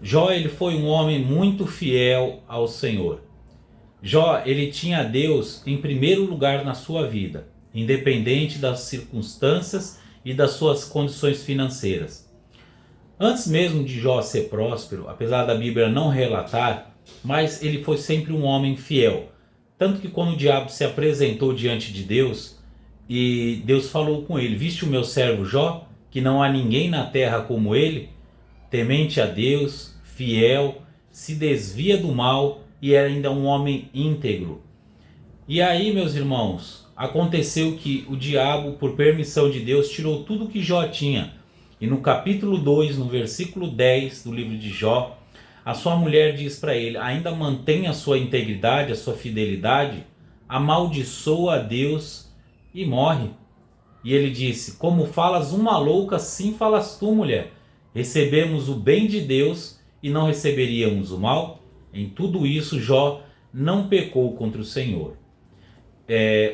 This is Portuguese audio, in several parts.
Jó, ele foi um homem muito fiel ao Senhor. Jó, ele tinha Deus em primeiro lugar na sua vida, independente das circunstâncias e das suas condições financeiras. Antes mesmo de Jó ser próspero, apesar da Bíblia não relatar, mas ele foi sempre um homem fiel. Tanto que quando o diabo se apresentou diante de Deus, e Deus falou com ele: "Viste o meu servo Jó, que não há ninguém na terra como ele, temente a Deus, fiel, se desvia do mal e é ainda um homem íntegro." E aí, meus irmãos, aconteceu que o diabo, por permissão de Deus, tirou tudo que Jó tinha. E no capítulo 2, no versículo 10 do livro de Jó, a sua mulher diz para ele: "Ainda mantém a sua integridade, a sua fidelidade, amaldiçoa a Deus e morre." E ele disse: "Como falas uma louca, assim falas tu, mulher. Recebemos o bem de Deus e não receberíamos o mal?" Em tudo isso, Jó não pecou contra o Senhor.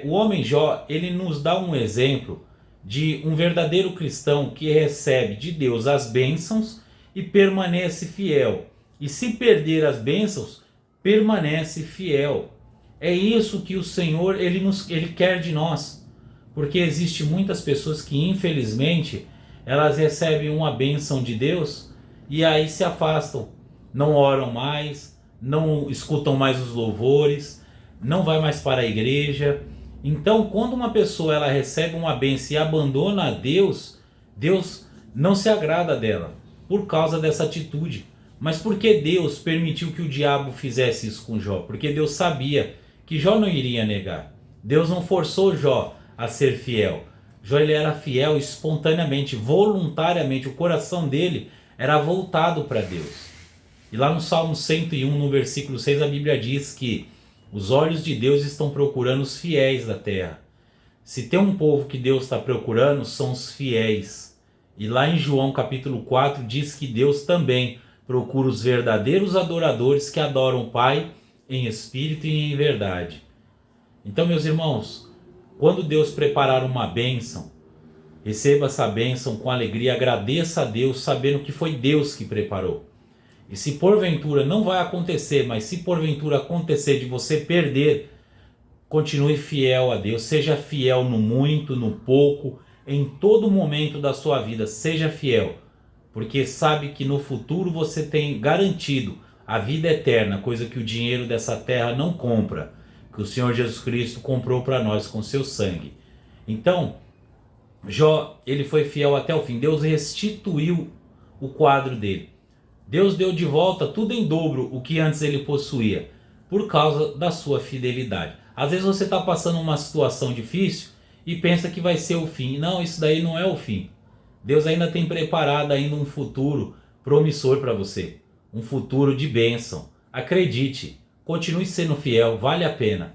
O homem Jó, ele nos dá um exemplo de um verdadeiro cristão que recebe de Deus as bênçãos e permanece fiel. E se perder as bênçãos, permanece fiel. É isso que o Senhor ele quer de nós. Porque existe muitas pessoas que, infelizmente, elas recebem uma bênção de Deus e aí se afastam. Não oram mais, não escutam mais os louvores, não vai mais para a igreja. Então, quando uma pessoa ela recebe uma bênção e abandona a Deus, Deus não se agrada dela por causa dessa atitude. Mas por que Deus permitiu que o diabo fizesse isso com Jó? Porque Deus sabia que Jó não iria negar. Deus não forçou Jó a ser fiel. Jó, ele era fiel espontaneamente, voluntariamente. O coração dele era voltado para Deus. E lá no Salmo 101, no versículo 6, a Bíblia diz que os olhos de Deus estão procurando os fiéis da terra. Se tem um povo que Deus está procurando, são os fiéis. E lá em João capítulo 4 diz que Deus também procura os verdadeiros adoradores que adoram o Pai em espírito e em verdade. Então, meus irmãos, quando Deus preparar uma bênção, receba essa bênção com alegria, agradeça a Deus sabendo que foi Deus que preparou. E se porventura não vai acontecer, mas se porventura acontecer de você perder, continue fiel a Deus, seja fiel no muito, no pouco, em todo momento da sua vida, seja fiel, porque sabe que no futuro você tem garantido a vida eterna, coisa que o dinheiro dessa terra não compra, que o Senhor Jesus Cristo comprou para nós com seu sangue. Então, Jó, ele foi fiel até o fim. Deus restituiu o quadro dele. Deus deu de volta tudo em dobro o que antes ele possuía, por causa da sua fidelidade. Às vezes você está passando uma situação difícil e pensa que vai ser o fim. Não, isso daí não é o fim. Deus ainda tem preparado ainda um futuro promissor para você. Um futuro de bênção. Acredite, continue sendo fiel, vale a pena.